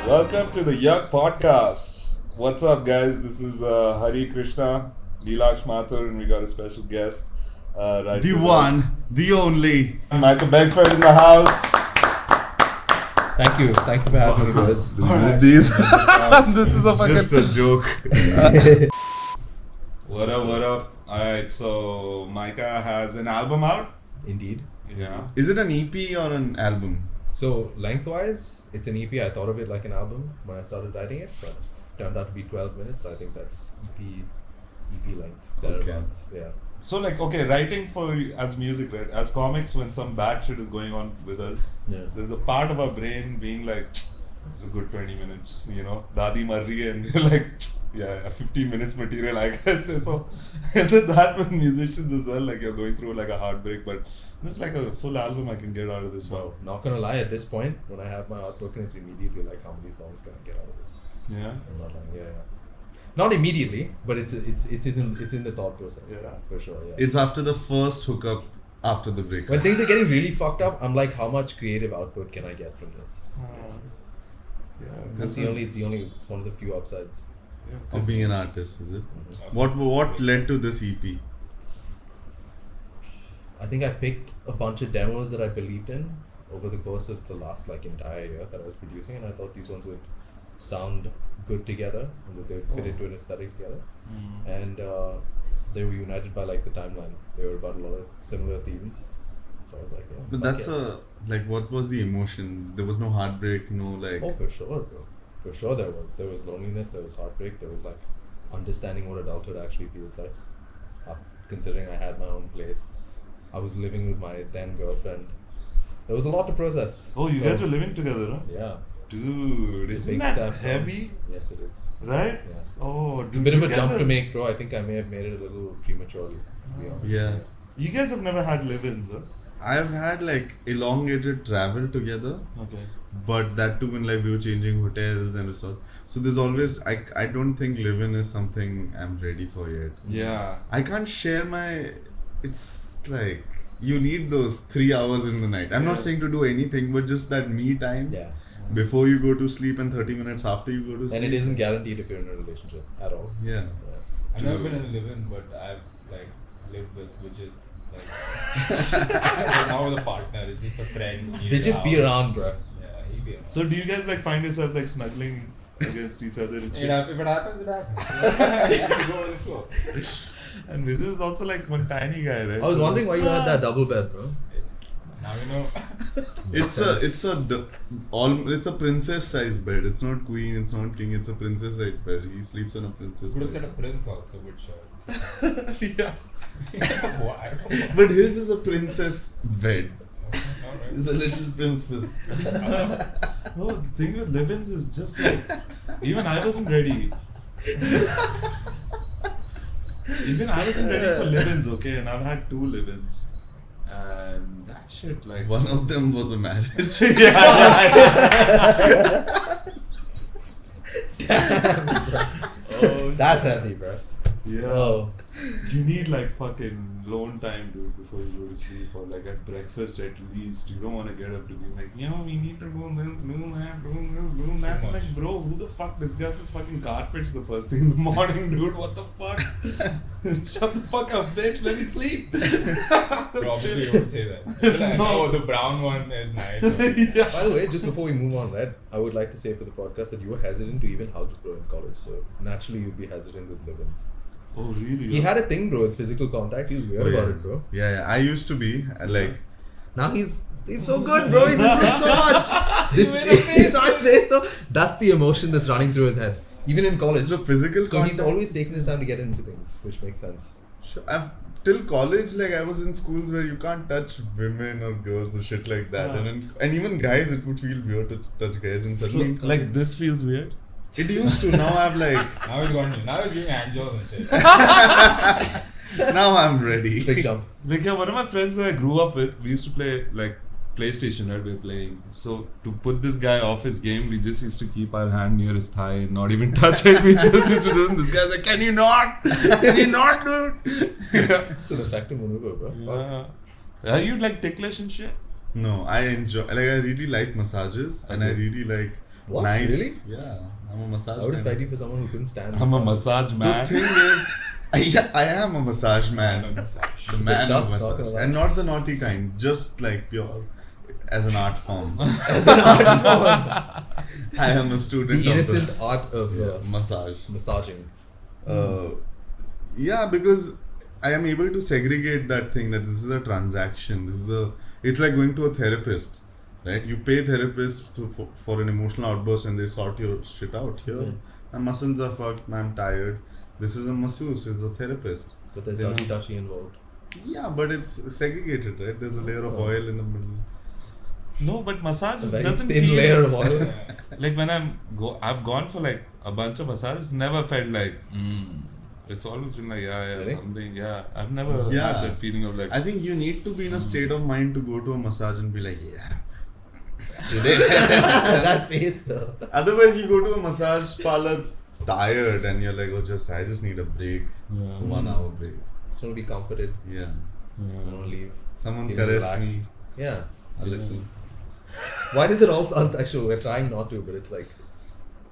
Welcome to the Yuck Podcast. What's up, guys? This is Hari Krishna, Neelaksh Mathur, and we got a special guest. The one, the only. Michael Beckford in the house. Thank you for having me, guys. These. This is a fucking. Just a joke. What up? Alright, so Micah has an album out. Indeed. Yeah. Is it an EP or an album? So lengthwise, it's an EP. I thought of it like an album when I started writing it, but it turned out to be 12 minutes. So I think that's EP length. Thereabouts. Yeah. So okay, writing for as music, right? As comics, when some bad shit is going on with us, there's a part of our brain being like, it's a good 20 minutes, Dadi Marri, and you're like, yeah, 15 minutes material, I guess. So is it that with musicians as well? Like you're going through like a heartbreak, but this is like a full album I can get out of this. Wow. Not gonna lie, at this point, when I have my art token, it's immediately like, how many songs can I get out of this? Yeah. I'm not lying. Yeah. Not immediately, but it's in the thought process. Yeah. For sure. Yeah. It's after the first hookup after the break. When things are getting really fucked up, I'm like, how much creative output can I get from this? Yeah. That's the only one of the few upsides. Of being an artist, is it? What led to this EP? I think I picked a bunch of demos that I believed in over the course of the last entire year that I was producing, and I thought these ones would sound good together and that they would fit into an aesthetic together. And they were united by the timeline. They were about a lot of similar themes. So I was like, yeah. But that's what was the emotion? There was no heartbreak, no Oh, for sure, bro. For sure there was. There was loneliness, there was heartbreak, there was understanding what adulthood actually feels like. Considering I had my own place. I was living with my then girlfriend. There was a lot to process. Oh, you guys were living together, huh? Yeah. Dude, It's a isn't big that step, heavy? Yes, it is. Right? Yeah. Oh, It's a bit of a jump to make, bro. I think I may have made it a little prematurely, to be honest. Yeah. You guys have never had live-ins, huh? I've had elongated travel together, Okay. but that too when we were changing hotels and resorts. So there's always I don't think live-in is something I'm ready for yet. Yeah. I can't share my. It's you need those 3 hours in the night. I'm not saying to do anything, but just that me time. Yeah. Before you go to sleep and 30 minutes after you go to sleep. And it isn't guaranteed if you're in a relationship at all. Yeah. I've never been in a live-in, but I've lived with widgets. Not with a partner, it's just a friend. Vidget be around, bro. Yeah, he'd be around. So do you guys find yourself snuggling against each other and shit? If it happens, it happens. You go with the flow. And Vijay is also one tiny guy, right? I was wondering why you had that double bed, bro. Now you know. It's a princess size bed. It's not queen, it's not king, it's a princess size bed. He sleeps on a princess You could bed. have said a prince also, but sure. Yeah. Why? But his is a princess bed. Alright. It's a little princess. No, the thing with live-ins is just even I wasn't ready. Even I wasn't ready for live-ins, okay? And I've had 2 live-ins. And that shit, One of them was a marriage. Oh, That's heavy, bro. yeah. Oh. You need fucking lone time, dude, before you go to sleep, or at breakfast at least. You don't want to get up to be we need to do this, do that, do that. I'm bro, who the fuck discusses fucking carpets the first thing in the morning, dude? What the fuck? Shut the fuck up, bitch. Let me sleep. Obviously, you wouldn't say that. Oh, the brown one is nice. Yeah. By the way, just before we move on, right, I would like to say for the podcast that you were hesitant to even hugs, bro, in college. So naturally, you'd be hesitant with live-ins. Oh, really? He had a thing, bro, with physical contact. He was weird about it, bro. Yeah, I used to be Now he's so good, bro. He's improved so much. This eyes face though. That's the emotion that's running through his head, even in college. it's a physical So contact. he's always taken his time to get into things, which makes sense. Sure. Till college, I was in schools where you can't touch women or girls or shit like that, and even guys, it would feel weird to touch guys. And suddenly, this feels weird. it used to. Now I'm Now he's got me. Now he's giving angels and shit. now I'm ready. Big jump. One of my friends that I grew up with, we used to play PlayStation, right? We were playing. So to put this guy off his game, we just used to keep our hand near his thigh and not even touch it. We just used to do this. This guy's like, "Can you not? Can you not, dude?" Yeah. It's an effective maneuver, bro. Are you ticklish and shit? No, I enjoy. I really like massages, and I really like What? Nice. Really? Yeah, I'm a massage I would have man. tried you for someone who couldn't stand. I'm a massage The man. thing is, I am a massage man. The man of Just talking massage. about- And not the naughty kind, just like pure as an art form. As an art form. I am a student The of innocent art of massage. massaging. Yeah, because I am able to segregate that thing that this is a transaction. It's like going to a therapist, right? You pay therapists for an emotional outburst and they sort your shit out. Here, my muscles are fucked, I'm tired. This is a masseuse, it's a therapist. But there's You know? touchy involved. Yeah, but it's segregated, right? There's a layer of oil in the middle. No, but massage A very doesn't thin feel layer of oil. like when I've gone for like a bunch of massages, never felt like it's always been like Really? something. Yeah, I've never Yeah. had that feeling of like I think you need to be in a state of mind to go to a massage and be like, yeah. That face though. Otherwise, you go to a massage parlor tired and you're like, oh, I just need a break, Yeah. 1 hour break. Just want to be comforted. Yeah. I want to leave. Someone Feeling caress me relaxed. Yeah. a little. Why does it all sound sexual? We're trying not to, but it's like.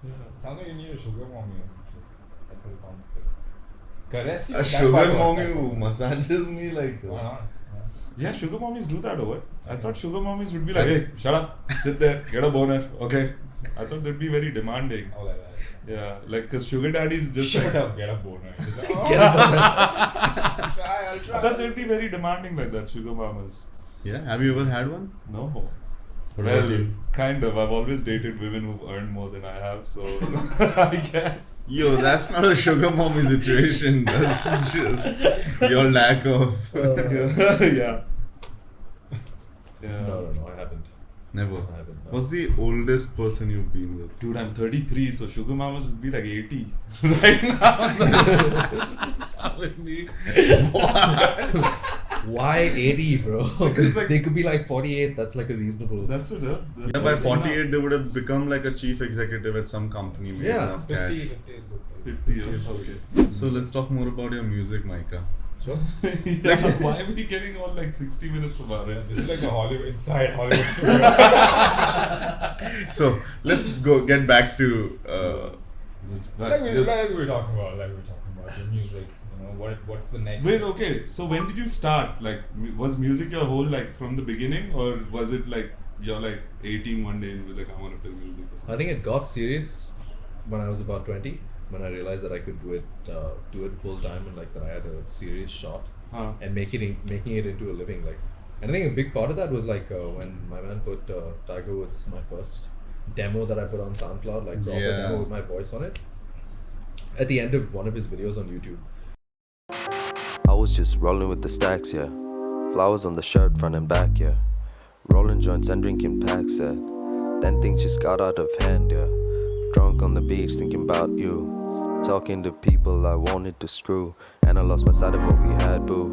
It sounds like you need a sugar mommy. That's what it sounds like. Caress you? A that sugar part mommy worked. who massages me like. Why not? Yeah, sugar mommies do that or what? I thought sugar mommies would be like, hey, shut up, sit there, get a boner, okay? I thought they'd be very demanding. Oh, like that. Yeah, like, because sugar daddies just Shut like, up, get a boner. Just like, oh, Get up on it. I'll try. I thought they'd be very demanding like that, sugar mamas. Yeah, have you ever had one? No. What Well, about you? kind of. I've always dated women who've earned more than I have, so I guess. Yo, that's not a sugar mommy situation. That's just your lack of. Yeah. Yeah. No, I haven't. Never. I haven't. No. What's the oldest person you've been with? Dude, I'm 33, so sugar mamas would be like 80 right now. With me. Why 80, bro? Because, like- they could be like 48. That's like a reasonable. That's it, huh? Yeah, by 48, they would have become like a chief executive at some company. Made Yeah. enough cash. 50 is good. 50 years, okay. So let's talk more about your music, Micah. Sure. Yeah, why are we getting all like 60 minutes about it? This is like a Hollywood inside Hollywood studio. So let's get back to. like we were talking about, your music. You know, what's the next? Wait, okay. So when did you start? Like, was music your whole like from the beginning, or was it like you're like 18 one day and you're like, I want to play music or I something? think it got serious when I was about 20. When I realized that I could do it full time and like that I had a serious shot Huh. and making it into a living. Like, and I think a big part of that was like when my man put Tiger Woods, my first demo that I put on SoundCloud, like proper Yeah. demo with my voice on it. At the end of one of his videos on YouTube. I was just rolling with the stacks, yeah. Flowers on the shirt, front and back, yeah. Rolling joints and drinking packs, yeah. Then things just got out of hand, yeah. Drunk on the beach, thinking about you. Talking to people I wanted to screw. And I lost my sight of what we had, boo.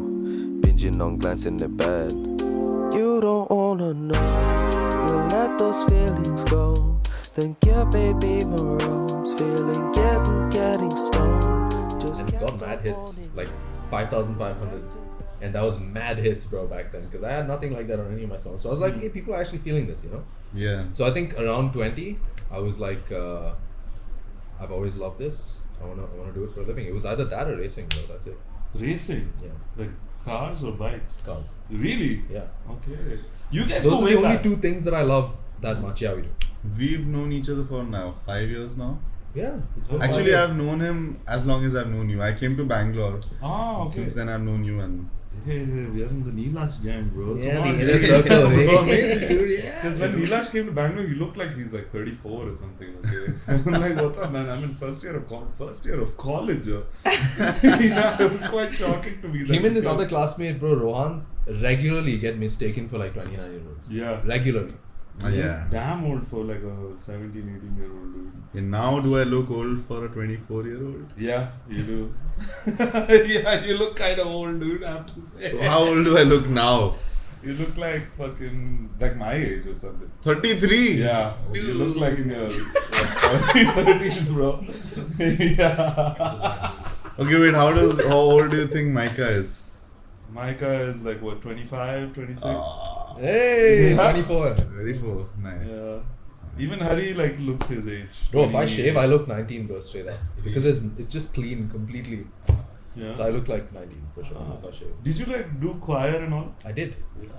Binging on glancing at bad. You don't wanna know. You let those feelings go. Then give baby morose. Feeling getting stoned. Just And it got kept mad on hits, wanting. like 5,500. And that was mad hits, bro, back then. Because I had nothing like that on any of my songs. So I was like, hey, people are actually feeling this, you know? Yeah. So I think around 20, I was like, I've always loved this. I wanna do it for a living. It was either that or racing, bro. That's it. Racing? Yeah, Like cars or bikes? cars. Really? Yeah. Okay. You guys Those go are way the only back. two things that I love that much. Yeah, we do. We've known each other for now 5 years now. Yeah. It's been Actually, 5 years. I've known him as long as I've known you. I came to Bangalore. Ah, okay. Since then, I've known you, and Hey, we are in the Neelash gang, bro. Yeah, Come on, the inner dude. circle, Bro, eh? amazing, dude. Yeah. Because when Neelash came to Bangalore, he looked like he's like 34 or something. Okay, I'm like, what's up, man? I'm in first year of college. Yeah, it was quite shocking to me. That Him and this guy- other classmate, bro, Rohan, regularly get mistaken for like 29-year-olds. Yeah. Regularly. yeah. Damn old for like a 17, 18-year-old dude. And now, do I look old for a 24-year-old? Yeah, you do. Yeah, you look kind of old, dude. I have to say. How old do I look now? You look like fucking like my age or something. 33. Yeah, you look like in your early 30s, bro. Yeah. Okay, wait. How old do you think Micah is? Micah is like what, 25, 26? Ah, Hey, Yeah. 24. 24. Nice. Yeah. Even Hari like looks his age. Bro, if I 28. shave, I look 19, bro, straight up. Because it's just clean completely. Yeah. So I look like 19 for sure if I shave. Did you like do choir and all? I did.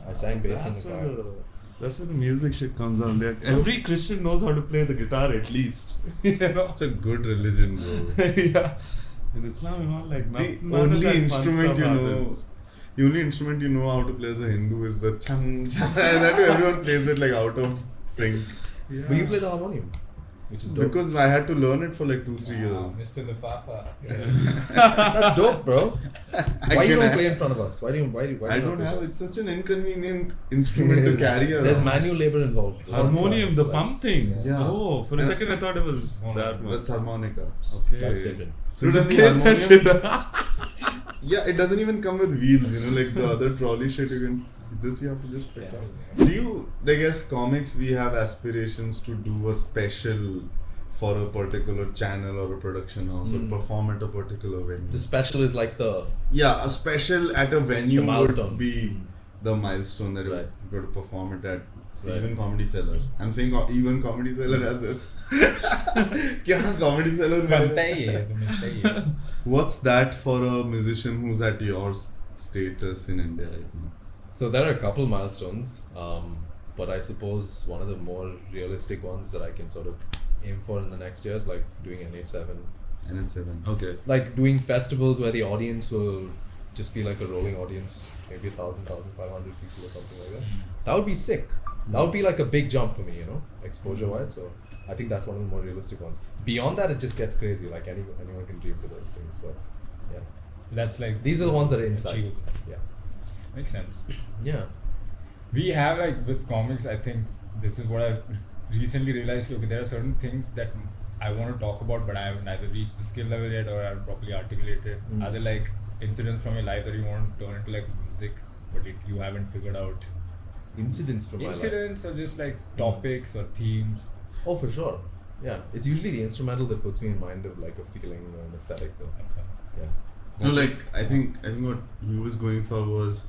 I sang bass in That's the where choir. that's where the music shit comes on. Like, every Christian knows how to play the guitar at least. You know? Such a good religion, bro. Yeah. In Islam, you know, like The none of only that fun instrument stuff you know, happens. the only instrument you know how to play as a Hindu is the chang chang. And that way everyone plays it like out of sync. Yeah. But you play the harmonium, which is dope. Because I had to learn it for like 2-3 years. Mr. Lafafa. That's dope, bro. Why you can don't act- play in front of us? Why do you I not don't play have. that? It's such an inconvenient instrument to carry around. There's manual labor involved. Harmonium, the Like, pump thing. Yeah. Oh, for a second I thought it was No, that one. That's harmonica. Okay. That's different. So Dude, you and the play that shit. harmonium- Yeah, it doesn't even come with wheels, you know, like the other trolley shit you can. This you have to just pick up. Do you, I guess, comics, we have aspirations to do a special for a particular channel or a production house or perform at a particular venue? The special is like the Yeah, a special at a venue The milestone. would be the milestone that Right. you got to perform it at. Right. Even Comedy Cellar. I'm saying even Comedy Cellar as if. क्या Comedy Cellar में- बनता ही है, तो मिलता ही है. What's that for a musician who's at your status in India right now? So there are a couple milestones, but I suppose one of the more realistic ones that I can sort of aim for in the next year is like doing NH7, NH7. Okay. like doing festivals where the audience will just be like a rolling audience, maybe 1,000, 1,500 people or something like that. That would be sick. That would be like a big jump for me, you know, exposure-wise. So I think that's one of the more realistic ones. Beyond that, it just gets crazy. Like anyone can dream for those things, but yeah, That's like these are the ones that are inside. achievable. Yeah, Makes sense. yeah. We have like with comics, I think this is what I recently realized. Okay, there are certain things that I want to talk about, but I haven't either reached the skill level yet or I haven't properly articulated. Are there like incidents from your life that you want to turn into like music, but you haven't figured out? Incidents from my life. Incidents or just like topics or themes. Oh, for sure. Yeah, it's usually the instrumental that puts me in mind of like a feeling or an aesthetic though. Okay. Yeah. No, like I think what he was going for was,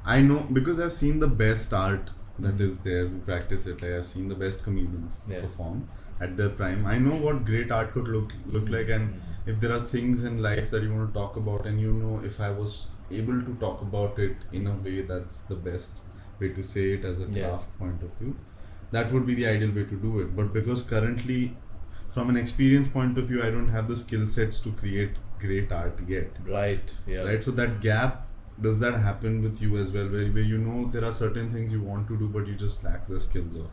I know because I've seen the best art that is there who practice it. Like I've seen the best comedians Yeah. perform at their prime. I know what great art could look like, and if there are things in life that you want to talk about, and you know, if I was able to talk about it in a way that's the best way to say it as a Yeah. craft point of view, that would be the ideal way to do it. But because currently, from an experience point of view, I don't have the skill sets to create great art yet. Right. Yeah. Right, so that gap, does that happen with you as well, where you know there are certain things you want to do but you just lack the skills of,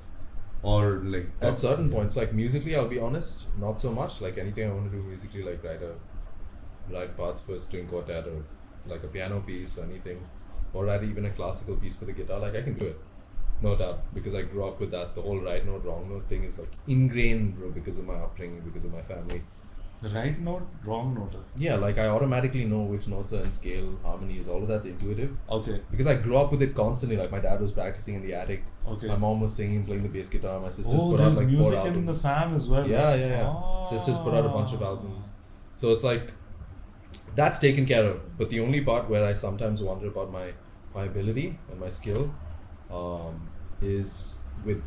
or like At certain points, like musically, I'll be honest, not so much. Like anything I want to do musically, like write parts for a string quartet or like a piano piece or anything, or write even a classical piece for the guitar. Like I can do it, no doubt, because I grew up with that. The whole right note, wrong note thing is like ingrained, bro, because of my upbringing, because of my family. Right note, wrong note. Yeah, like I automatically know which notes are in scale, harmonies, all of that's intuitive. Okay. Because I grew up with it constantly. Like my dad was practicing in the attic. Okay. My mom was singing, playing the bass guitar. My sisters Oh, put out there's like 4 music albums. in the fam as well. Yeah. Oh. Sisters put out a bunch of albums. So it's like that's taken care of. But the only part where I sometimes wonder about my ability and my skill is with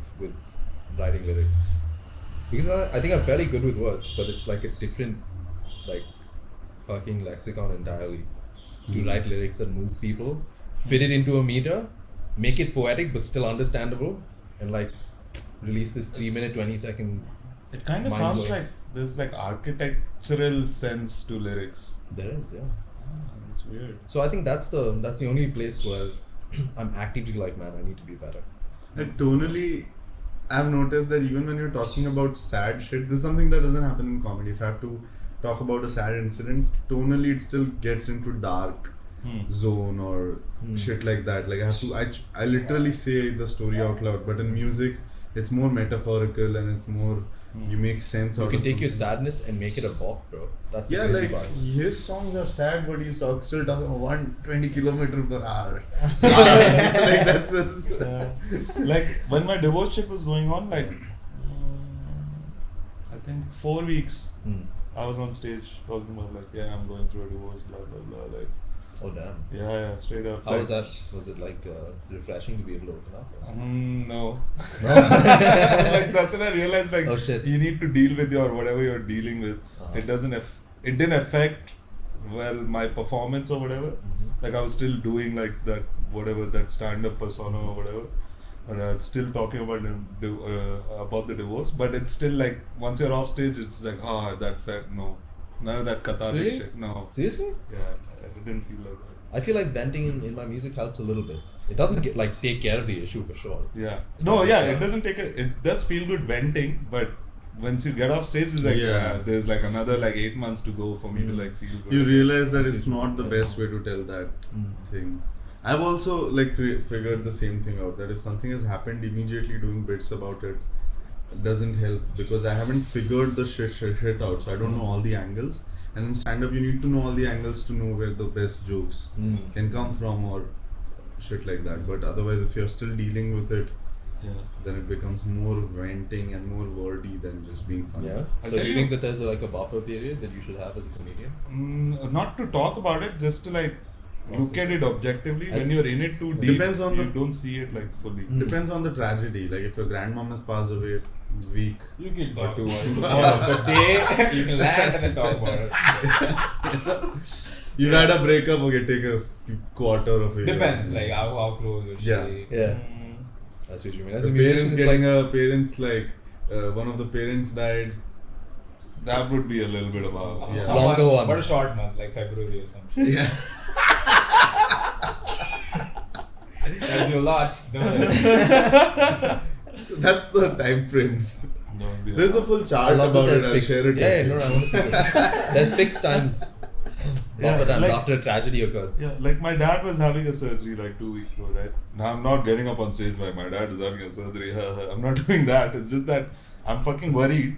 writing lyrics. Because I think I'm fairly good with words, but it's like a different like fucking lexicon entirely. To write lyrics that move people, fit it into a meter, make it poetic but still understandable, and like release this 3-minute 20-second. It kind of Mind sounds blowing. like there's like architectural sense to lyrics. There is, yeah. That's weird. So I think that's the only place where I'm actively like, man, I need to be better. Like tonally, I've noticed that even when you're talking about sad shit, this is something that doesn't happen in comedy. If I have to talk about a sad incident, tonally it still gets into dark zone or shit like that. Like I literally say the story out loud, but in music it's more metaphorical and it's more you make sense You out can of take your something. sadness and make it a bop, bro. That's the Yeah, crazy like part. his songs are sad, but he's still talking 120 km/h. Like that's just, Like when my divorce shit was going on, like I think 4 weeks I was on stage talking about like, yeah, I'm going through a divorce, blah blah blah. Like Oh damn. Yeah, straight up. How was that? Was it like refreshing to be able to open up? No. No. Like that's when I realized like Oh, shit. you need to deal with your whatever you're dealing with. Uh-huh. It didn't affect my performance or whatever. Like I was still doing like that whatever that stand-up persona or whatever. And I was still talking about the divorce, but it's still like once you're off stage, it's like that felt no, none of that cathartic Really? shit. No, Seriously? yeah, I didn't feel like that. I feel like venting in my music helps a little bit. It doesn't get like take care of the issue for sure. Yeah, no, yeah, it doesn't it does feel good venting, but once you get off stage, it's like there's like another like 8 months to go for me to like feel good. You realize that it's not the best way to tell that thing. I've also like figured the same thing out, that if something has happened, immediately doing bits about it doesn't help, because I haven't figured the shit out, so I don't know all the angles. And in stand-up, you need to know all the angles to know where the best jokes can come from or shit like that. But otherwise, if you're still dealing with it, then it becomes more venting and more wordy than just being funny. Yeah. I'll So tell do you you- think that there's like a buffer period that you should have as a comedian? Not to talk about it, just to like look at it objectively. As- When you're in it too deep, Depends on you the- don't see it like fully. Depends on the tragedy. Like if your grandmom has passed away, week. You can Or talk two about the day, you can land and then talk about it. You had a breakup, okay, take a quarter of it. Depends, like how close was she? Yeah. That's what you mean. As The a musician, parents it's getting like a parents like one of the parents died. That would be a little bit of a Yeah. A Longer month, one. but a short month, like February or something. Yeah. Tells you a lot, don't it? So that's the time frame. don't be There's a full I chart love that about it. there's I'll fixed. share it. Yeah, with no, you. I want to see this. There's fixed times. Buffer times like- after a tragedy occurs. Yeah, like my dad was having a surgery like 2 weeks ago, right? Now I'm not getting up on stage like my dad is having a surgery. I'm not doing that. It's just that I'm fucking worried,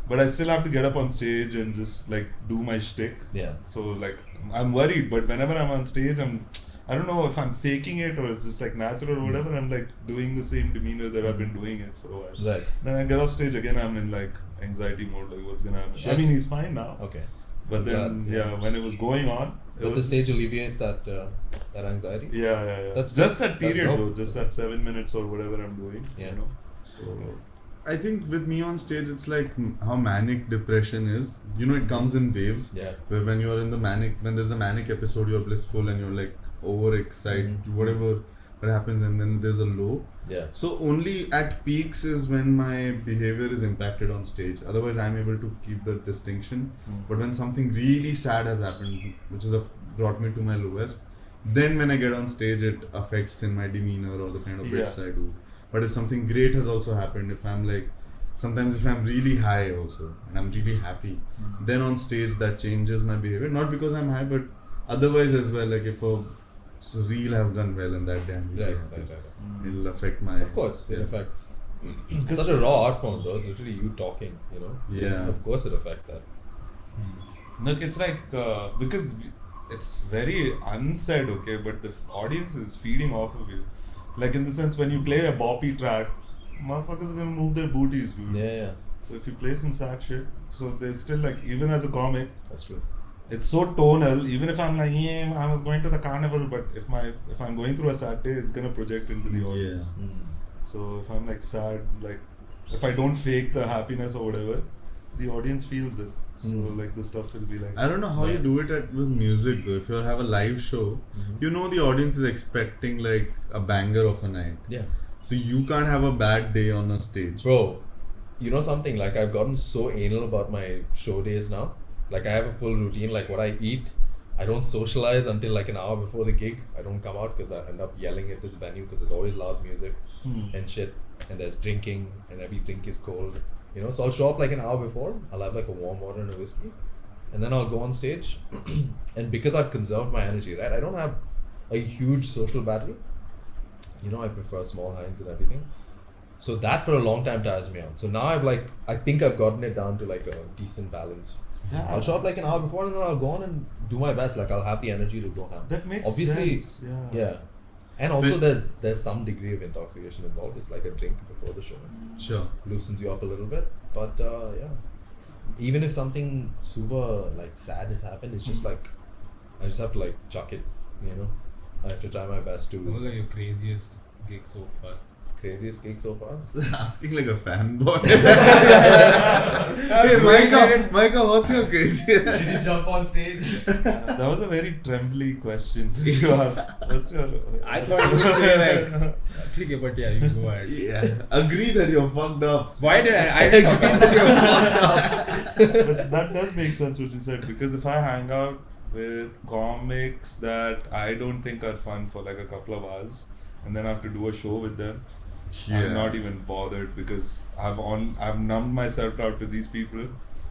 but I still have to get up on stage and just like do my shtick. Yeah. So like I'm worried, but whenever I'm on stage, I don't know if I'm faking it or it's just like natural or whatever. I'm like doing the same demeanor that I've been doing it for a while. Right. Then I get off stage again. I'm in like anxiety mode. Like what's gonna happen? Sure. I mean, he's fine now. Okay. But then Glad, yeah. when it was going on, it But the was stage alleviates that anxiety. yeah. That's Just dope. that That's period dope. though, just that 7 minutes or whatever I'm doing. Yeah. You know. So I think with me on stage, it's like how manic depression is. You know, it comes in waves. Yeah. Where when you're in the manic, when there's a manic episode, you're blissful and you're like overexcited, whatever that happens, and then there's a low. Yeah. So only at peaks is when my behavior is impacted on stage. Otherwise, I'm able to keep the distinction. But when something really sad has happened, which has brought me to my lowest, then when I get on stage, it affects in my demeanor or the kind of bits I do. But if something great has also happened, if I'm like, sometimes if I'm really high also and I'm really happy, then on stage that changes my behavior. Not because I'm high, but otherwise as well. Like if a reel has done well in that day, I'm really happy. It'll affect my. Of course, it affects. It's such a raw art form, bro. It's literally you talking, you know? Yeah. Of course it affects that. look, it's like because it's very unsaid, okay, but the audience is feeding off of you. Like in the sense when you play a boppy track, motherfuckers are gonna move their booties, dude. Yeah. So if you play some sad shit, so there's still like even as a comic, That's true. it's so tonal. Even if I'm like, yeah, I was going to the carnival, but if I'm going through a sad day, it's gonna project into the audience. So if I'm like sad, like if I don't fake the happiness or whatever, the audience feels it. So like the stuff will be like. I don't know how you do it with music though. If you have a live show, you know the audience is expecting like a banger of a night. Yeah. So you can't have a bad day on a stage. Bro, you know something? Like I've gotten so anal about my show days now. Like I have a full routine. Like what I eat, I don't socialize until like an hour before the gig. I don't come out because I end up yelling at this venue because there's always loud music and shit. And there's drinking and every drink is cold. You know, so I'll show up like an hour before. I'll have like a warm water and a whiskey. And then I'll go on stage. And because I've conserved my energy, right? I don't have a huge social battery. You know, I prefer small hinds and everything. So that for a long time tires me out. So now I think I've gotten it down to like a decent balance. Yeah. I'll show up like an hour before and then I'll go on and do my best. Like I'll have the energy to go ham. That makes Obviously, sense. Yeah. And also there's some degree of intoxication involved. It's like a drink before the show. Sure. Loosens you up a little bit. But yeah. Even if something super like sad has happened, it's just like I just have to like chuck it. you know, I have to try my best What to. was your craziest gig so far? Craziest gig so far? Asking like a fanboy. Hey, hey, Micah, what's your craziest? Did you jump on stage? That was a very trembly question to ask. What's your? I thought you would say like, okay, but yeah, you go ahead. Yeah, agree that you're fucked up. Why did I didn't fuck up. But that does make sense what you said, because if I hang out with comics that I don't think are fun for like a couple of hours, and then I have to do a show with them, I'm not even bothered, because I've numbed myself out to these people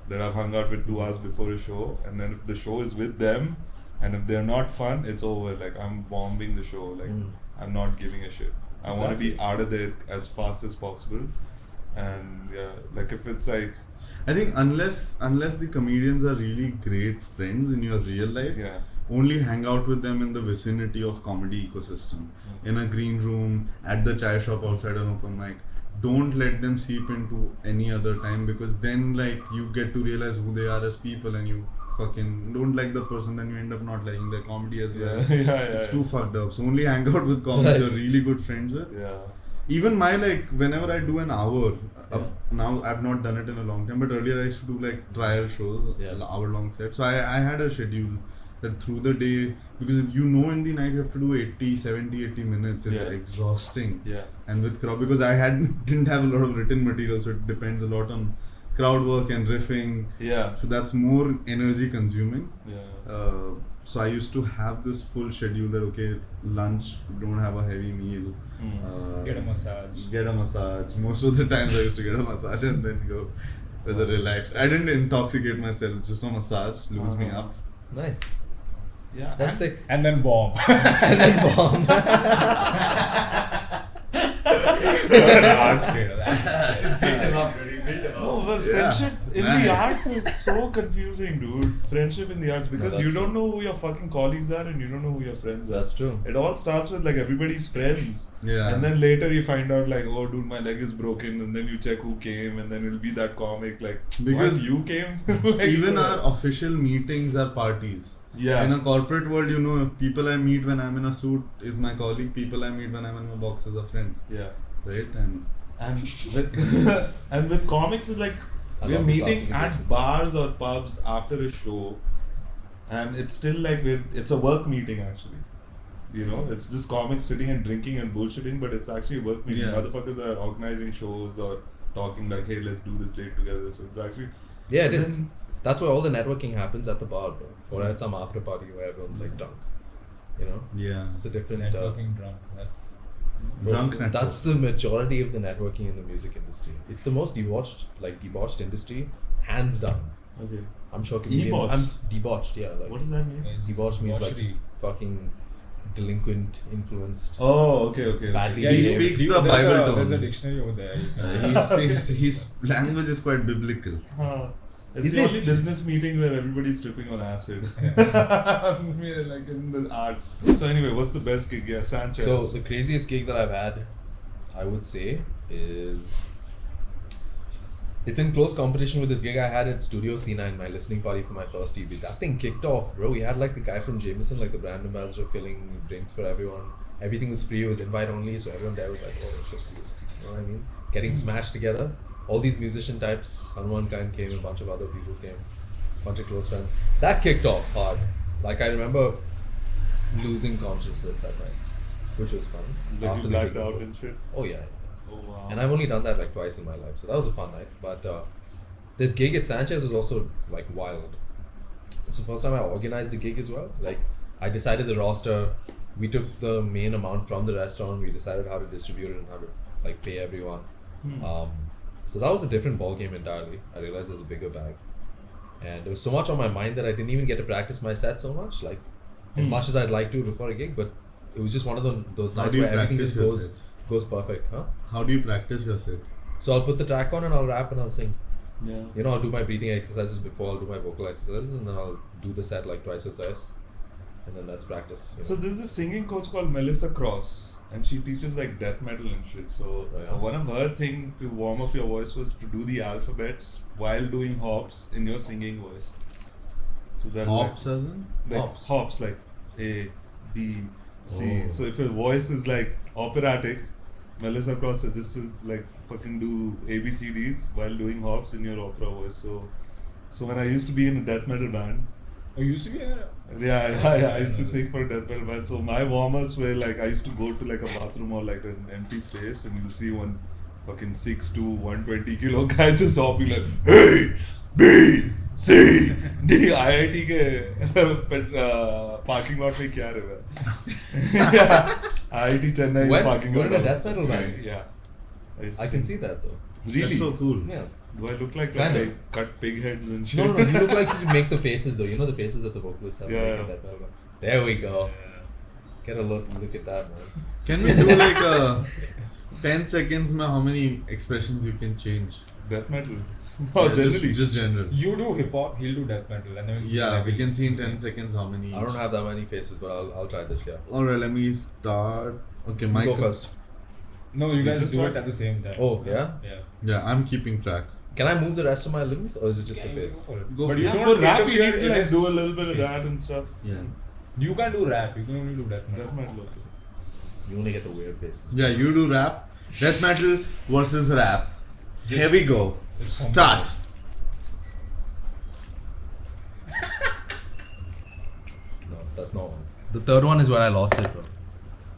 that I've hung out with 2 hours before a show, and then if the show is with them, and if they're not fun, it's over. Like, I'm bombing the show. Like, I'm not giving a shit. I want to be out of there as fast as possible. And yeah, like if it's like, I think unless the comedians are really great friends in your real life, yeah, only hang out with them in the vicinity of comedy ecosystem, in a green room, at the chai shop outside an open mic. Don't let them seep into any other time, because then like you get to realize who they are as people, and you fucking don't like the person, then you end up not liking their comedy as well. It's too fucked up. So only hang out with comics you're really good friends with. yeah. Even my, like, whenever I do an hour, now I've not done it in a long time, but earlier I used to do like trial shows, hour long sets. So I had a schedule that through the day, because in the night you have to do 80 minutes. It's exhausting. Yeah. And with crowd, because I didn't have a lot of written material, so it depends a lot on crowd work and riffing. Yeah. So that's more energy consuming. Yeah. So I used to have this full schedule that, okay, lunch, don't have a heavy meal. Get a massage. Get a massage. Most of the times I used to get a massage and then go with a relaxed. I didn't intoxicate myself, just a massage, lose me up. Nice. Yeah. That's sick. And then bomb. And then bomb. No, but friendship in the arts is so confusing, dude. Friendship in the arts, because you don't know who your fucking colleagues are and you don't know who your friends are. That's true. It all starts with like everybody's friends. Yeah. And then later you find out like, oh dude, my leg is broken, and then you check who came, and then it'll be that comic like, Because you came. Like, Even so- our official meetings are parties. Yeah. In a corporate world, people I meet when I'm in a suit is my colleague. People I meet when I'm in my boxers are friends. Yeah. Right? And with, and with comics, it's like I we're love the meeting classification. at bars or pubs after a show, and it's still like it's a work meeting actually. It's just comics sitting and drinking and bullshitting, but it's actually a work meeting. Yeah. Motherfuckers are organizing shows or talking like, hey, let's do this date together. So it's actually Yeah, it is. That's where all the networking happens, at the bar, bro. Or at some after party where everyone's like drunk. Yeah. It's a different. Networking drunk. That's Bro, Drunk network. that's the majority of the networking in the music industry. It's the most debauched industry, hands down. okay. I'm sure comedians. Debauched? I'm debauched, yeah. Like What does that mean? debauched means like debauchery. just fucking delinquent, influenced. Oh, okay. Badly He behaved. speaks the Bible tongue. There's a dictionary over there. You can- His language is quite biblical. It's Is the it? only business meeting where everybody's tripping on acid. Like in the arts. So anyway, what's the best gig? Yeah, Sanchez. So the craziest gig that I've had, I would say, is it's in close competition with this gig I had at Studio C9, my listening party for my first EP. That thing kicked off, bro. We had like the guy from Jameson, like the brand ambassador, filling drinks for everyone. Everything was free. It was invite only, so everyone there was like, oh, that's so cool. You know what I mean? Getting smashed together. All these musician types, Hanuman Khan came, a bunch of other people came, a bunch of close friends. That kicked off hard. Like I remember losing consciousness that night, which was fun. Like After you the blacked gig out was- and shit. Oh yeah. Oh wow. And I've only done that like twice in my life, so that was a fun night. But this gig at Sanchez was also like wild. It's the first time I organized a gig as well. Like I decided the roster, we took the main amount from the restaurant, we decided how to distribute it and how to like pay everyone. So that was a different ball game entirely. I realized there's a bigger bag, and there was so much on my mind that I didn't even get to practice my set so much, like as much as I'd like to before a gig. But it was just one of those How nights do you where everything practice just your set? goes perfect, huh? How do you practice your set? So I'll put the track on and I'll rap and I'll sing. Yeah. I'll do my breathing exercises before, I'll do my vocal exercises, and then I'll do the set like twice or thrice, and then that's practice. So there's this singing coach called Melissa Cross, and she teaches like death metal and shit. So Oh, yeah. one of her thing to warm up your voice was to do the alphabets while doing hops in your singing voice. So that Hops as in? like Hops. hops like A B, C. So if your voice is like operatic, Melissa Cross suggests like fucking do ABCDs while doing hops in your opera voice. So when I used to be in a death metal band, Oh, used to be a... I used to sing for a death metal band. So my warm-ups were like I used to go to like a bathroom or like an empty space and you'll see one fucking 6'2", 120 kilo guy just hopping like, hey, B, C, D. IIT के parking lot में क्या रहा? IIT Chennai When? parking You're lot. in a death metal band? Yeah. I can see that though. Really? That's so cool. Yeah. Do I look like Kind that? of. I cut pig heads and shit. No, you look like you can make the faces though. You know the faces that the vocalists have. Yeah, like yeah. in that metal band. There we go. Get a look at that, man. Can we do like a 10 seconds mein how many expressions you can change? Death metal. No, Yeah, generally. just general. You do hip hop, he'll do death metal, and then we'll see Yeah, like we can see in 10 seconds how many. I don't have that many faces, but I'll try this. Yeah. Alright, let me start. Okay, You Michael. go first. No, you guys just do want- it at the same time. Oh yeah. Yeah. Yeah, I'm keeping track. Can I move the rest of my limbs, or is it just Yeah, the you face? go for it. Go But for you it. Yeah, don't for rap, you interfere need to in like his do a little bit of space. that and stuff. Yeah. You can't do rap, you can only do death metal. Death metal, okay. You only get the weird faces. Yeah, you do rap. Death metal versus rap. Here we go. It's Start. No, that's not one. The third one is where I lost it, bro.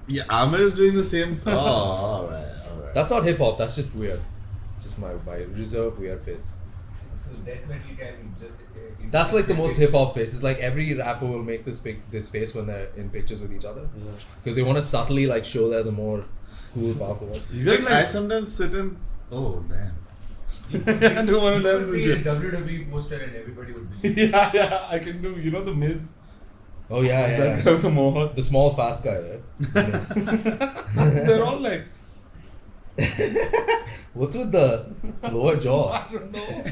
Yeah, Amir is doing the same. Oh, alright. That's not hip hop. That's just weird. It's just my reserved weird face. So death metal can just. That's like the most hip hop face. It's like every rapper will make this face when they're in pictures with each other, because they want to subtly like show they're the more cool, powerful one. You Like, get I like. sometimes sit in. Oh, damn. I do one of them. Could be a WWE poster and everybody would be. Yeah, I can do. You know the Miz? Oh yeah, That yeah. guy with the mohawk. The small fast guy, right? They're all like, What's with the lower jaw? I don't know.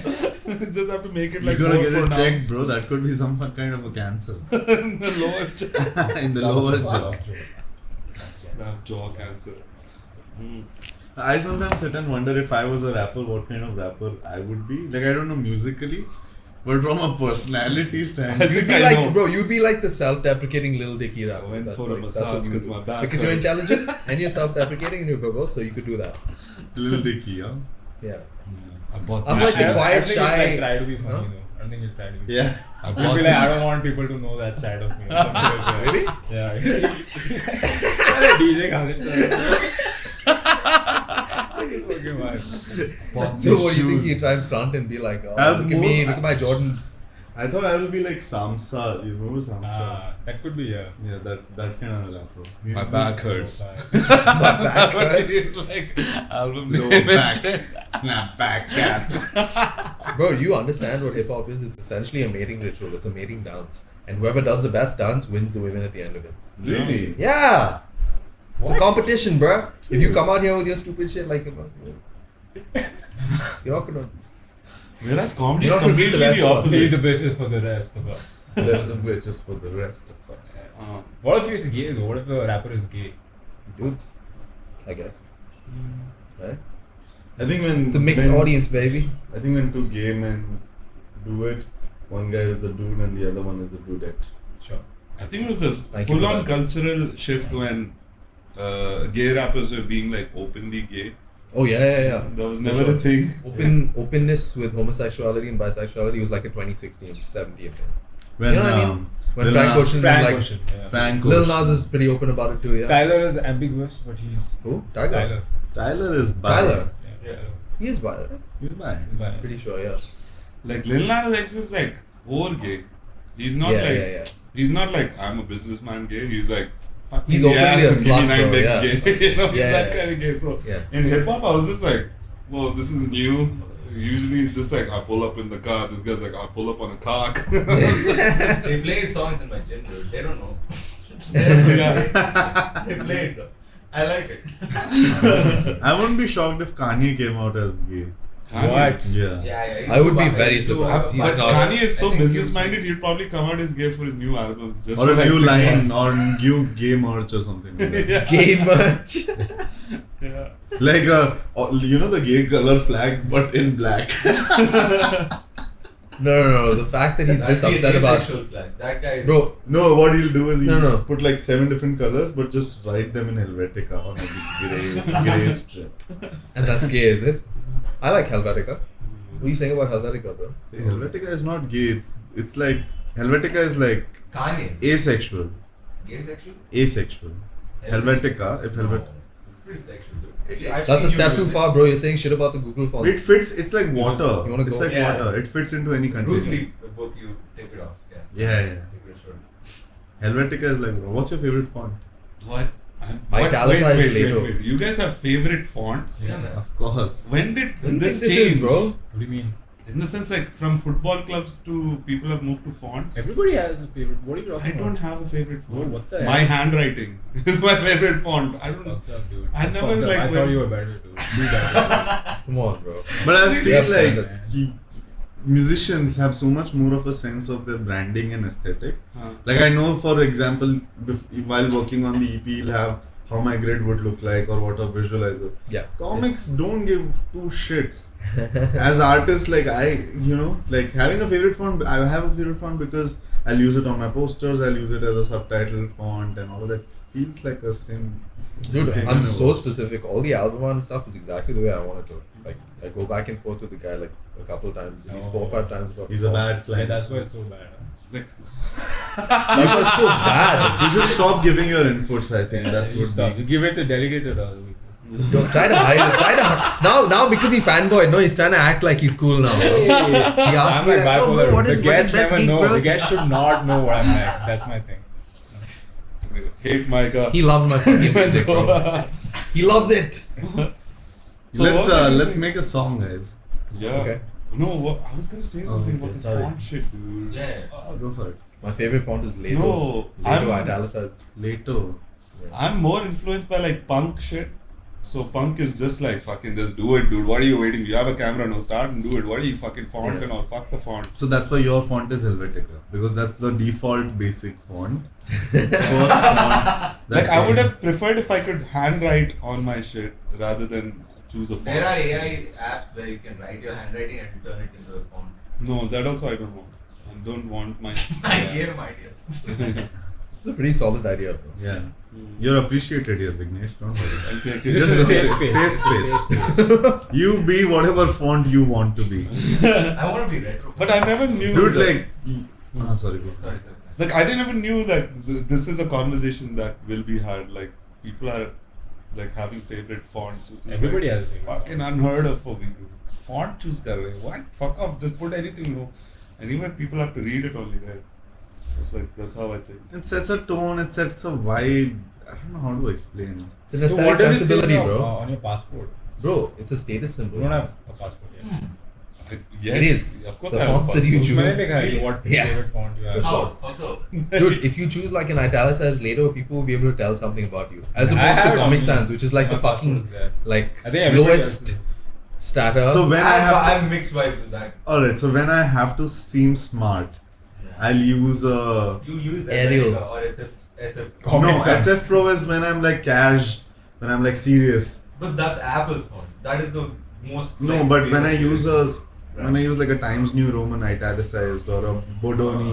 Just have to make it You like gotta more get it checked, pronounced. bro. That could be some kind of a cancer. The lower jaw. In the lower jaw. I have jaw cancer. I sometimes sit and wonder if I was a rapper, what kind of rapper I would be. Like, I don't know musically, but from a personality standpoint. You'd be I like, know. bro. You'd be like the self-deprecating Lil Dicky rapper. I went That's for a what- that's massage what you because do. my back Because you're hurt. intelligent and you're self-deprecating and you're verbose, so you could do that. Lil Dicky, huh? Yeah. I bought I'm this like the shit. quiet, I don't think shy- he'll like try to be funny Huh? though. I don't think he'll try to be. Yeah. I He'll bought be like, I this. don't want people to know that side of me. or something like that. Really? Yeah. Like DJ Khaled. Okay, man. Bought So these what do you think shoes. you try in front and be like, oh, I'm look at me, more- look at my Jordans. I thought I would be like Samsar. You remember Samsar? Ah, that could be, yeah. Yeah, that kind of rapper. My back hurts. Back hurts. It's like album Low name. back, snap back, cap. Bro, you understand what hip hop is? It's essentially a mating ritual. It's a mating dance. And whoever does the best dance wins the women at the end of it. Really? Yeah! It's a What? competition, bro. If you come out here with your stupid shit, like, you're not gonna. Whereas comedy You're is not gonna beat the completely best the of us. Leave opposite. the bitches for the rest of us. Let them bitches for the rest of us. What if he's gay though? What if the rapper is gay? Dudes, I guess. Right? I think when It's a mixed when- audience, baby. I think when two gay men do it, one guy is the dude and the other one is the dudette. Sure. I think it was a Thank you for full-on that. cultural shift when gay rappers were being like openly gay. Oh, yeah. That was For never sure. a thing. Openness with homosexuality and bisexuality was like a 2016, 17 thing. When, You know what I mean? When Lil Frank Nas- Ocean, Frank like, Ocean. Yeah. Frank Lil Ocean. Nas is pretty open about it too, yeah. Tyler is ambiguous, but he's Who? Tyler. Tyler is bi. Tyler. Yeah. He is bi, right? He's bi. But Pretty sure, yeah. Like Lil Nas X is like over gay. He's not Yeah, like yeah. he's not like I'm a businessman gay. He's like fuck He's me openly a ass and give me slut, 9 bro, dicks yeah. gay. You know, he's Yeah, that yeah. kind of gay. So Yeah. in hip hop, I was just like, whoa, this is new. Usually it's just like I pull up in the car. This guy's like I pull up on a cock. They play songs in my gym, dude. They don't know. Yeah. They play it though. I like it. I wouldn't be shocked if Kanye came out as gay. what? Yeah. Yeah. he's I would too be bad. very He's too surprised. bad. He's But not- Kanye is so I think he's- business minded. He'd probably come out as gay for his new album. Just Or for a like new 6 line months. or new gay merch or something like that. Yeah. Gay merch. Yeah. Like you know the gay color flag but in black. No. The fact that he's this upset about. Flag. That guy is. Bro, No, what he'll do is he'll No. put like 7 different colors, but just write them in Helvetica on a grey strip. and that's gay, is it? I like Helvetica. What are you saying about Helvetica, bro? Hey, Helvetica is not gay. It's like Helvetica is like Kanye. asexual. Gay sexual? Asexual. Helvetica, if Helvetica. It's pretty sexual, dude. I've That's a seen you step too use it. far, bro. You're saying shit about the Google It fonts. fits. It's like water. You wanna It's go? like Yeah. water. It fits into any Bruce container. Lee book, you take it off. Yeah. Take it short. Helvetica is like. What's your favorite font? What? My italicized Lato. Wait. You guys have favorite fonts? Yeah, man. Of course. When did What do you this think change? this is, bro? What do you mean? In the sense, like from football clubs to people have moved to fonts. Everybody has a favorite. What are you talking I about? don't have a favorite font. Bro, what the My hell? handwriting is my favorite font. I don't. Fucked up, dude. I That's never, fucked up. like, I when- thought you were better, dude. Do better. Come on, bro. But I've We seen have like standards. musicians have so much more of a sense of their branding and aesthetic. Huh. Like I know, for example, while working on the EP, you'll have how my grid would look like or what a visualizer. Yeah. Comics don't give two shits. As artists, like like having a favorite font. I have a favorite font because I'll use it on my posters. I'll use it as a subtitle font, and all of that feels like a sim. Dude, same I'm so universe. specific. All the album art and stuff is exactly the way I want it to. Like, I go back and forth with the guy like a couple of times, at least 4 or 5 times. About He's a bad Yeah, client. that's why it's so bad. Like, That's why it's so bad. You should stop giving your inputs. I think that You would stop. be. You give it to delegated or Don't try to hide it. Now because he fanboy, no, he's trying to act like he's cool now. Bro. He asked I'm me like like, oh, bipolar. bro, what The is guests best never geek, know. bro? The guests should not know what I'm like. That's my thing. hate Micah. He loves my fucking music, bro. He loves it. So let's what were you let's saying? make a song, guys. Yeah. Okay. No, I was gonna say something okay, about this sorry. font shit, dude. Yeah. Go for it. My favorite font is Lato. No, Lato I'm- italicized. Later. I'm more influenced by like punk shit. So punk is just like fucking just do it, dude. What are you waiting? You have a camera, no, start and do it. What are you fucking font Yeah. and all? Fuck the font. So that's why your font is Helvetica, because that's the default basic font. First font. Like I would have preferred if I could handwrite on my shit rather than choose a font. There are AI apps where you can write your handwriting and turn it into a font. No, that also I don't want. I don't want my. I gave him ideas. It's a pretty solid idea, bro. Yeah. You're appreciated here, Vignesh. Don't worry. I'll take it. This is a safe space. Safe space. You be whatever font you want to be. I want to be retro. But I never knew. Dude, that- like. Sorry, go. Sorry. Like I didn't even knew that this is a conversation that will be had. Like people are like having favorite fonts, which is Everybody like, has a favorite fucking unheard of for me. Dude. Font choose kar rahe. What? Fuck off. Just put anything. No. Anyway, people have to read it only, right? It's like that's how I think. It sets a tone, it sets a vibe. I don't know how to explain. It's an So aesthetic what does it say sensibility, on your- bro. On your passport. Bro, it's a status You symbol. don't have a passport yet. Yes, It is. Of course, The I have a fonts that you passport. choose. मैंने देखा है what Yeah. favorite font you have. For sure. Also, Dude, if you choose like an italicized Lato, people will be able to tell something about you. As I opposed have to it on Comic me. Sans, which is like My the passport fucking is there. like I think everybody lowest else is. status. So when I have. I'm mixed vibes with that. Alright, so when I have to seem smart, I'll use a. You use Arial. Helvetica or SF. Comic No, Sans. SF Pro is when I'm like cash, when I'm like serious. But that's Apple's font. That is the most. No, like, but when famous I use brand. when I use like a Times New Roman italicized or a Bodoni,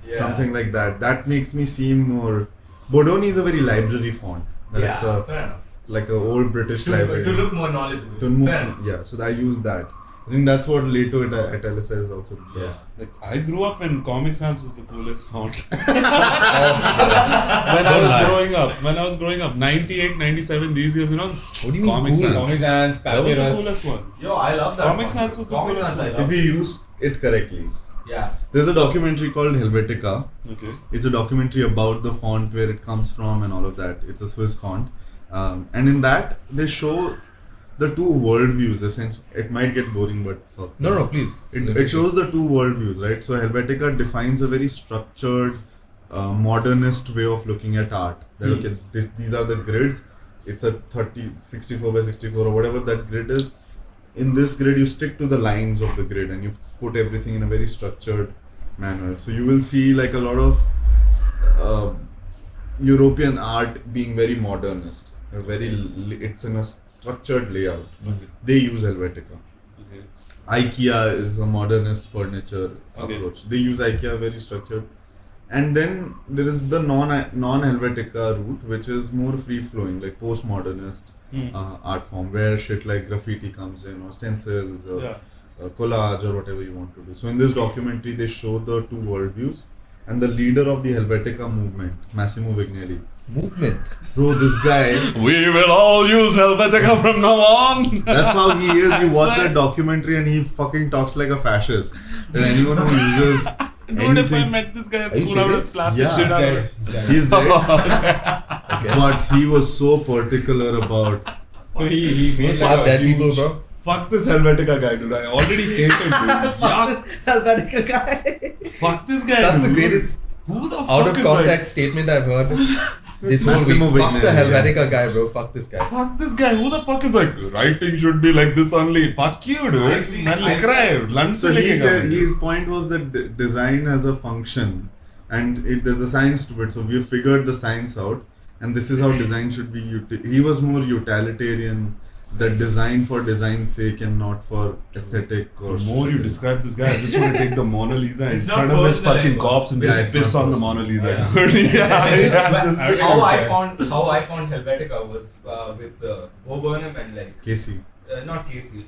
Yeah. something like that makes me seem more. Bodoni is a very library font. That Yeah, it's a fair enough. like a old British library. To look more knowledgeable. To move- Fair enough. yeah, so I use that. I think that's what Lato italicized also does. Yeah. Like I grew up when Comic Sans was the coolest font. when I was growing up, 98, 97, these years, you know. What do you mean Comic cool? Sans. Comic Sans, That was the Papyrus. coolest one. Yo, I love that. Comic font. Sans was the Comic coolest Sans I one. love. If you use it correctly. Yeah. There's a documentary called Helvetica. Okay. It's a documentary about the font, where it comes from and all of that. It's a Swiss font. And in that, they show the two worldviews. Essentially, it might get boring, but fuck. No, please. It shows the two worldviews, right? So Helvetica defines a very structured, modernist way of looking at art. That okay, these are the grids. It's a 64 by 64 or whatever that grid is. In this grid, you stick to the lines of the grid and you put everything in a very structured manner. So you will see like a lot of European art being very modernist. It's in a structured layout. Okay. They use Helvetica. Okay. IKEA is a modernist furniture Okay. approach. They use IKEA very structured. And then there is the non-Helvetica route, which is more free-flowing, like postmodernist art form, where shit like graffiti comes in, or stencils, or collage, or whatever you want to do. So in this documentary, they show the two worldviews, and the leader of the Helvetica movement, Massimo Vignelli. Movement. Bro, this guy, We will all use Helvetica from now on. that's how he is. You watch that documentary and he fucking talks like a fascist. And anyone who uses Dude, if I anything, met this guy at Are you school, I would have serious? slapped Yeah. the shit out of him. he's dead. Okay. But he was so particular about. So he made Slap like a dead huge, people, bro. Fuck this Helvetica guy, dude. I already hate him, dude. Yuck. Helvetica guy. Fuck this guy, That's dude. the greatest Who the out fuck of is context statement I've heard. This whole Massimo week. Fuck the Vignelli, Helvetica guy, bro. Fuck this guy. like, fuck this guy. Who the fuck is like, writing should be like this only? Fuck you, dude. I see- Man, I लिख रहा है. Lunch So से he लेके said गया. his point was that design has a function, and there's a science to it. So we figured the science out, and this is how design should be. He was more utilitarian, that design for design's sake and not for aesthetic. Or The more you describe this guy, I just want to take the Mona Lisa in It's not front of his personal fucking anymore. cops and Yeah, just it's piss not on the personal. Mona Lisa. Yeah. Dude. yeah. But just- how I found Helvetica was with Bo Burnham and like Casey, not Casey,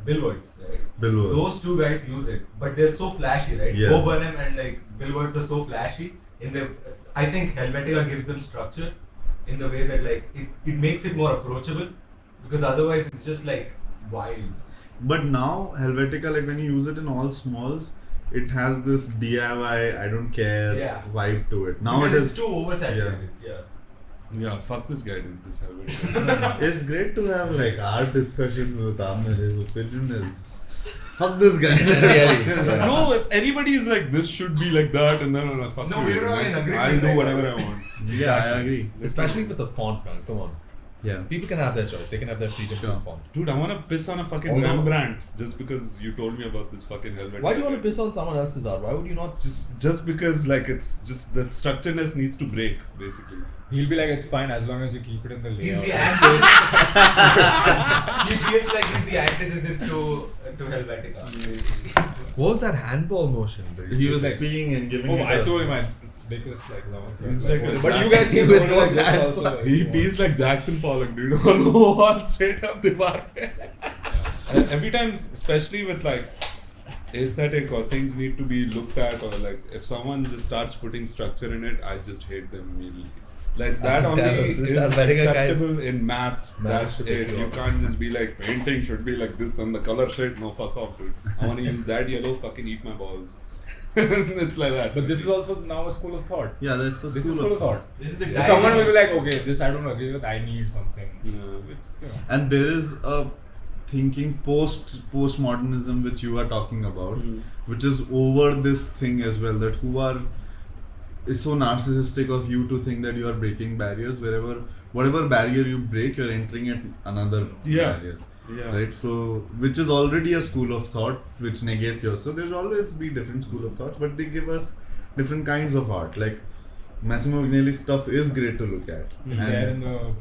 Bill Wurtz, right? Bill Wurtz. Those two guys use it, but they're so flashy, right? Yeah. Bo Burnham and like Bill Wurtz are so flashy. In the, I think Helvetica gives them structure in the way that like it makes it more approachable, because otherwise it's just like wild. But now Helvetica, like when you use it in all smalls, it has this DIY, I don't care Yeah. vibe to it. Now Because it it's is. too oversaturated. Yeah. Yeah, fuck this guy, dude. This Helvetica. It's great to have like art discussions with Amir. His opinion is fuck this guy. Really? No, if anybody is like, this should be like that, and then fuck No, you, we're all like, in agreement, I'll do right? whatever I want. Yeah, I agree. Especially if it's a font, man. Come on. Yeah. People can have their choice. They can have their freedom Sure. to font. Dude, I want to piss on a fucking Although- Rembrandt just because you told me about this fucking Helvetica. Why do you want guy. to piss on someone else's art? Why would you not? Just because like it's just the structureness needs to break basically. He'll be like, it's fine as long as you keep it in the He's layout. the antithesis. He feels like he's the antithesis to Helvetica. What was that handball motion? Dude? He was like- peeing and giving Oh, it I a- told him I because like no one's He's like, like a but you Jackson guys can with hold it both like this hands. also. Like, He come on. pees like Jackson Pollock, dude, on the wall straight up the bar. Every time, especially with like aesthetic or things need to be looked at, or like if someone just starts putting structure in it, I just hate them immediately. Like that can only tell. This is Helvetica guy is- acceptable in math. That's should be it. slow. You can't just be like painting should be like this and the color shade. No, fuck off, dude. I want to use that yellow. Fucking eat my balls. It's like that. But this is also now a school of thought. Yeah, that's a This is school of thought. This is the Someone will be like, Diogenes. okay, this I don't agree with. I need something. Yeah. It's you know. And there is a thinking postmodernism which you are talking about, which is over this thing as well. That is so narcissistic of you to think that you are breaking barriers. Whatever barrier you break, you're entering at another Yeah. barrier. Yeah. Right, so which is already a school of thought which negates yours. So there's always be different school of thoughts, but they give us different kinds of art. Like Massimo Vignelli's stuff is great to look at. It's And there in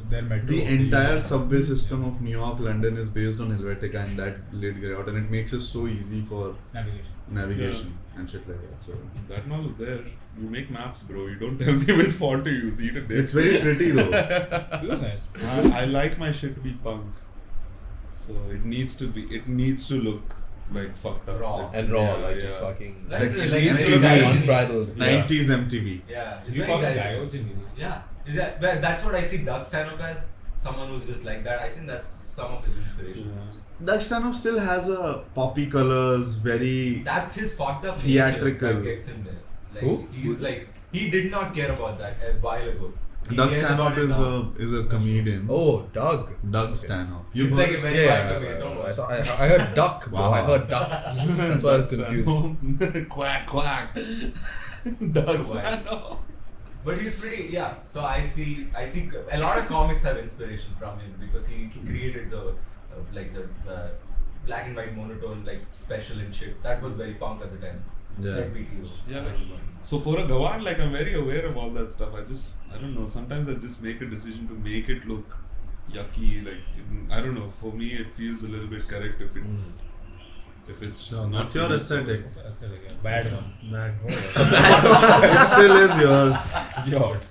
their metro. the entire subway system of New York, London is based on Helvetica and that laid layout, and it makes it so easy for navigation and shit like that. So That and all is there. You make maps, bro. You don't tell me which font to use. Eat it. it's very pretty though. It looks nice. I like my shit to be punk. So it needs to look like fucked up. Raw. Like, and raw, yeah, like yeah. just fucking. That's Like, it, it like needs very to be Diogenes. unbridled. 90s MTV. Yeah. it's You very call it Diogenes. Diogenes. Yeah. Well, that's what I see Doug Stanhope as. Someone who's just like that. I think that's some of his inspiration. Yeah. Doug Stanhope still has a poppy colors, very That's his fucked up Theatrical. nature that gets him there. Like, Who? He's like, he did not care about that a while ago. He Doug cares Stanhope about it now. is a comedian. Oh, Doug. Doug Stanhope. You've He's heard like a his- very Yeah, white away. Don't I watch. thought I heard duck. Bro. Wow. I heard duck. That's why I was confused. Quack quack. Doug So white. Stanhope. But he's pretty, yeah. So I see a lot of comics have inspiration from him because he created the black and white monotone like special and shit. That was very punk at the time. Yeah. Red Beat Hero. Yeah. So for a Gawad, like I'm very aware of all that stuff. I don't know. Sometimes I just make a decision to make it look yucky. Like I don't know. For me, it feels a little bit correct if it if it's So not what's your finished. aesthetic? It's aesthetic, yeah. Bad one. Bad. Whatever. It still is yours. It's yours.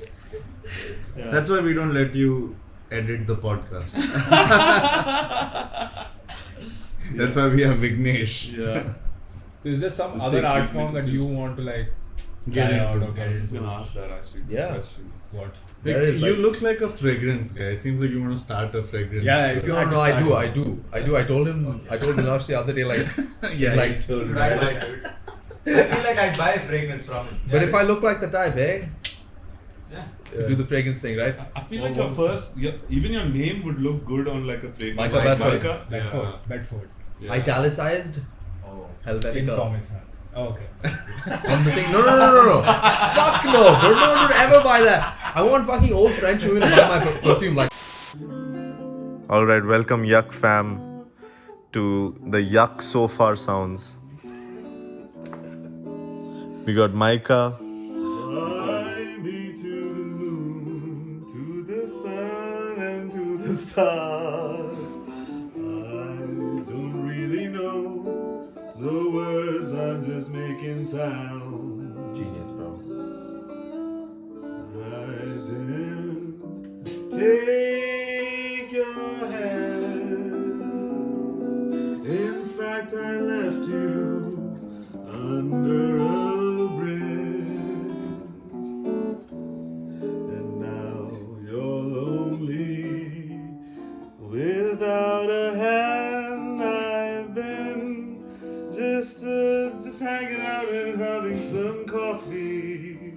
Yeah. That's why we don't let you edit the podcast. That's why we have Vignesh. Yeah. So is there some It's other big, art big, form that big. you want to like Get try out into? or I get was just into? gonna ask that actually. Good Yeah. question. What? There is you like- look like a fragrance guy. It seems like you want to start a fragrance. Yeah, if you No, had to no, I start do. one. I told him, I told Milosh the other day, like, Yeah, like, told me. Right, right, dude. I feel like I'd buy a fragrance from him. but if I look like the type, eh? Yeah. You do the fragrance thing, right? I feel like even your name would look good on like a fragrance. Micah like Bedford. Micah? Bedford. Yeah. Bedford. Yeah. Italicized, Oh. In Helvetica. Comic Sans. Oh, okay. On the thing. No. Fuck no. No one would ever buy that. I want fucking old French women to buy my perfume. Like, Alright, welcome Yuck fam to the Yuck So Far sounds. We got Micah. Fly me to the moon, to the sun and to the stars. I don't really know the words, I'm just making sound. genius, bro. I didn't take your hand. In fact, I left you under a bridge. And now you're lonely without a hand. I've been just hanging out and having some coffee.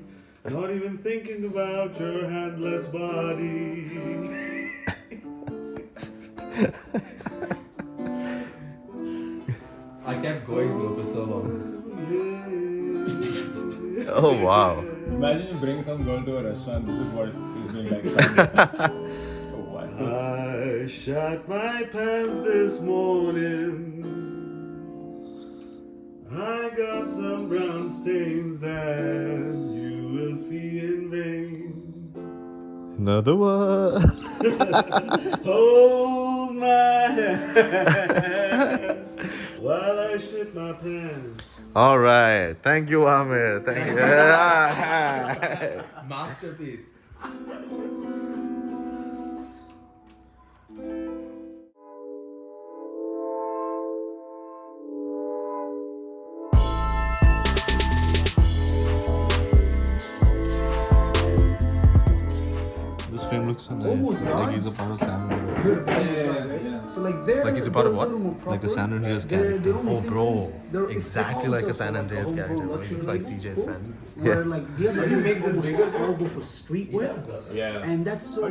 Not even thinking about your handless body. I kept going though for so long. Oh wow. Imagine you bring some girl to a restaurant. This is what is being like. Oh, what? I shot my pants this morning. I got some brown stains that you will see in vain. Another one. Hold my hand while I shit my pants. Alright. Thank you, Amir. Thank you. Masterpiece. This frame looks so nice. Like he's a part of San Andreas. So like they're Like he's a part of they're what? little more Like the proper. San Andreas They're- character. they don't Oh, make bro. things- they're- if they Exactly call like a themselves San like Andreas homegrown character. It luxury looks like label, CJ's fan. Where like the other make this bigger, all go for streetwear, Yeah. and that's so